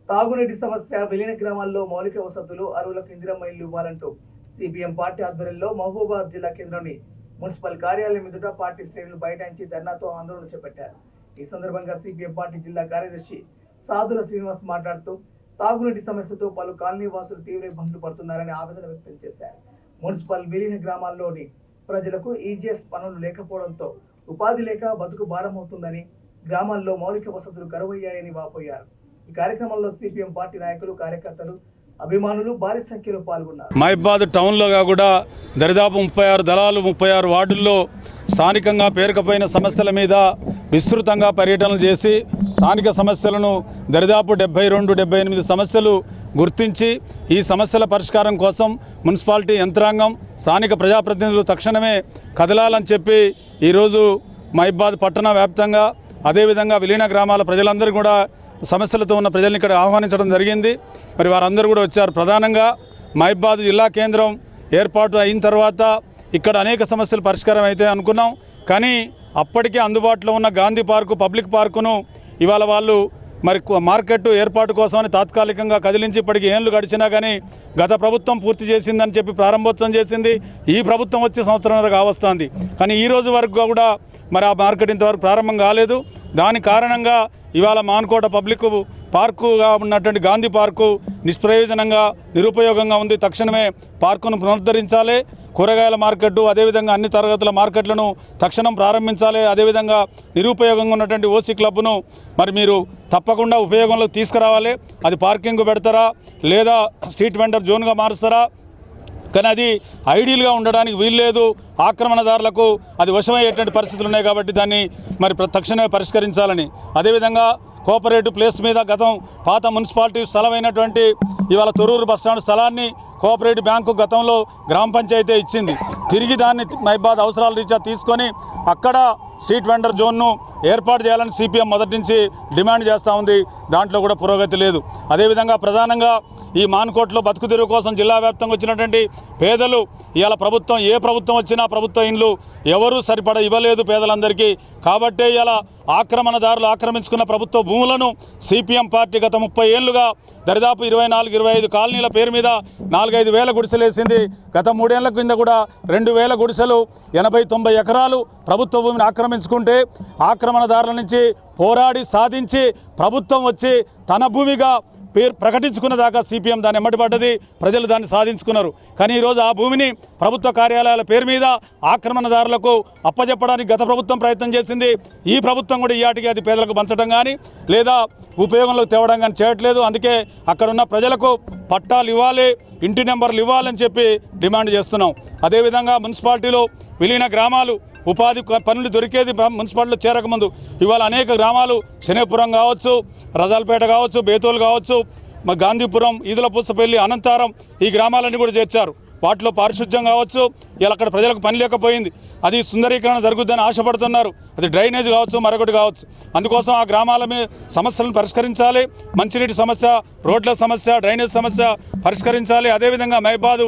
తాగునీటి సమస్య, విలీన గ్రామాల్లో మౌలిక వసతులు, అరువులకు ఇందిరమ్మ ఇల్లు ఇవ్వాలంటూ సిపిఎం పార్టీ ఆధ్వర్యంలో మహబూబాబాద్ జిల్లా కేంద్రంలోని మున్సిపల్ కార్యాలయం ఎదుట పార్టీ శ్రేణులు బైఠాయించి ధర్నాతో ఆందోళన చేపట్టారు. ఈ సందర్భంగా సిపిఎం పార్టీ జిల్లా కార్యదర్శి సాదుల శ్రీనివాస్ మాట్లాడుతూ తాగునీటి సమస్యతో పలు కాలనీ వాసులు తీవ్ర ఇబ్బందులు పడుతున్నారని ఆవేదన వ్యక్తం చేశారు. మున్సిపల్ విలీన గ్రామాల్లోని ప్రజలకు ఈజీఎస్ పనులు లేకపోవడంతో ఉపాధి లేక బతుకు భారం అవుతుందని, గ్రామాల్లో మౌలిక వసతులు కరువయ్యాయని వాపోయారు. ఈ కార్యక్రమంలో సిపిఎం పార్టీ నాయకులు, కార్యకర్తలు, అభిమానులు భారీ సంఖ్యలో పాల్గొన్నారు. మహబూబాబాద్ టౌన్లో కూడా దరిదాపు 36 దళాలు 36 వార్డుల్లో స్థానికంగా పేరుకపోయిన సమస్యల మీద విస్తృతంగా పర్యటనలు చేసి స్థానిక సమస్యలను దరిదాపు 72-78 సమస్యలు గుర్తించి ఈ సమస్యల పరిష్కారం కోసం మున్సిపాలిటీ యంత్రాంగం, స్థానిక ప్రజాప్రతినిధులు తక్షణమే కదలాలని చెప్పి ఈరోజు మహబూబాబాద్ పట్టణ వ్యాప్తంగా అదేవిధంగా విలీన గ్రామాల ప్రజలందరూ కూడా సమస్యలతో ఉన్న ప్రజల్ని ఇక్కడ ఆహ్వానించడం జరిగింది. మరి వారందరూ కూడా వచ్చారు. ప్రధానంగా మహబూబాబాద్ జిల్లా కేంద్రం ఏర్పాటు అయిన తర్వాత ఇక్కడ అనేక సమస్యలు పరిష్కారం అయితే అనుకున్నాం. కానీ అప్పటికే అందుబాటులో ఉన్న గాంధీ పార్కు, పబ్లిక్ పార్కును ఇవాళ వాళ్ళు మరి మార్కెట్ ఏర్పాటు కోసమని తాత్కాలికంగా కదిలించి ఇప్పటికి ఏళ్ళు గడిచినా కానీ గత ప్రభుత్వం పూర్తి చేసిందని చెప్పి ప్రారంభోత్సవం చేసింది. ఈ ప్రభుత్వం వచ్చే సంవత్సరంన్నర కావస్తుంది. కానీ ఈ రోజు వరకు కూడా మరి ఆ మార్కెట్ ఇంతవరకు ప్రారంభం కాలేదు. దాని కారణంగా ఇవాళ మాన్కోట పబ్లిక్ పార్కుగా ఉన్నటువంటి గాంధీ పార్కు నిష్ప్రయోజనంగా, నిరుపయోగంగా ఉంది. తక్షణమే పార్కును పునరుద్ధరించాలి. కూరగాయల మార్కెట్టు, అదేవిధంగా అన్ని తరగతుల మార్కెట్లను తక్షణం ప్రారంభించాలి. అదేవిధంగా నిరుపయోగంగా ఉన్నటువంటి ఓసీ క్లబ్ను మరి మీరు తప్పకుండా ఉపయోగంలోకి తీసుకురావాలి. అది పార్కింగ్ పెడతారా లేదా స్ట్రీట్ వెండర్ జోన్గా మారుస్తారా? కానీ అది ఐడియల్గా ఉండడానికి వీల్లేదు. ఆక్రమణదారులకు అది వశమయ్యేటువంటి పరిస్థితులు ఉన్నాయి. కాబట్టి దాన్ని మరి తక్షణమే పరిష్కరించాలని, అదేవిధంగా కోఆపరేటివ్ ప్లేస్ మీద గతం పాత మున్సిపాలిటీ స్థలమైనటువంటి ఇవాళ తొర్రూరు బస్టాండ్ స్థలాన్ని కోఆపరేటివ్ బ్యాంకు గతంలో గ్రామ పంచాయతీ ఇచ్చింది. తిరిగి దాన్ని మహబూబాబాద్ అవసరాల రీత్యా తీసుకొని అక్కడ స్ట్రీట్ వెండర్ జోన్ను ఏర్పాటు చేయాలని సిపిఎం మొదటి నుంచి డిమాండ్ చేస్తూ ఉంది. దాంట్లో కూడా పురోగతి లేదు. అదేవిధంగా ప్రధానంగా ఈ మాన్కోట్లో బతుకు తెరువు కోసం జిల్లా వ్యాప్తంగా వచ్చినటువంటి పేదలు ఇవాళ ప్రభుత్వం, ఏ ప్రభుత్వం వచ్చినా ప్రభుత్వ ఇండ్లు ఎవరూ సరిపడ ఇవ్వలేదు పేదలందరికీ. కాబట్టే ఇలా ఆక్రమణదారులు ఆక్రమించుకున్న ప్రభుత్వ భూములను సిపిఎం పార్టీ గత 30 ఏళ్లుగా దరిదాపు 24-25 కాలనీల పేరు మీద 4-5 వేల గుడిసెలు వేసింది. గత 3 ఏళ్ల కింద కూడా 2,000 గుడిసెలు, 80-90 ఎకరాలు ప్రభుత్వ భూమిని ఆక్రమించుకుంటే ఆక్రమణదారుల నుంచి పోరాడి సాధించి ప్రభుత్వం వచ్చి తన భూమిగా పేరు ప్రకటించుకున్న దాకా సిపిఎం దాన్ని ఎమ్మటిపడ్డది. ప్రజలు దాన్ని సాధించుకున్నారు. కానీ ఈరోజు ఆ భూమిని ప్రభుత్వ కార్యాలయాల పేరు మీద ఆక్రమణదారులకు అప్పచెప్పడానికి గత ప్రభుత్వం ప్రయత్నం చేసింది. ఈ ప్రభుత్వం కూడా ఈయాటికి అది పేదలకు పంచడం కానీ లేదా ఉపయోగంలోకి తేవడం కానీ చేయట్లేదు. అందుకే అక్కడున్న ప్రజలకు పట్టాలు ఇవ్వాలి, ఇంటి నెంబర్లు ఇవ్వాలని చెప్పి డిమాండ్ చేస్తున్నాం. అదేవిధంగా మున్సిపాలిటీలో విలీన గ్రామాలు ఉపాధి పనులు దొరికేది మున్సిపాలిటీలో చేరకముందు ఇవాళ అనేక గ్రామాలు శనేపురం కావచ్చు, రజాల్పేట కావచ్చు, బేతోలు కావచ్చు, గాంధీపురం, ఈదుల పూసపల్లి, అనంతారం ఈ గ్రామాలన్నీ కూడా చేర్చారు. వాటిలో పారిశుధ్యం కావచ్చు, ఇలా అక్కడ ప్రజలకు పని లేకపోయింది. అది సుందరీకరణ జరుగుద్దని ఆశపడుతున్నారు. అది డ్రైనేజ్ కావచ్చు, మరొకటి కావచ్చు. అందుకోసం ఆ గ్రామాల మీద సమస్యలను పరిష్కరించాలి. మంచినీటి సమస్య, రోడ్ల సమస్య, డ్రైనేజ్ సమస్య పరిష్కరించాలి. అదేవిధంగా మహబూబాబాద్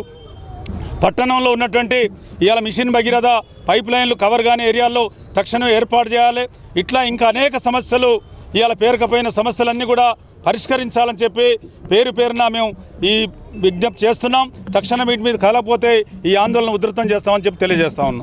పట్టణంలో ఉన్నటువంటి ఇవాళ మిషన్ భగీరథ పైప్ లైన్లు కవర్ కాని ఏరియాల్లో తక్షణం ఏర్పాటు చేయాలి. ఇట్లా ఇంకా అనేక సమస్యలు ఇవాళ పేరుకపోయిన సమస్యలన్నీ కూడా పరిష్కరించాలని చెప్పి పేరున మేము ఈ విజ్ఞప్తి చేస్తున్నాం. తక్షణం వీటి మీద కలకపోతే ఈ ఆందోళన ఉధృతం చేస్తామని చెప్పి తెలియజేస్తా ఉన్నాం.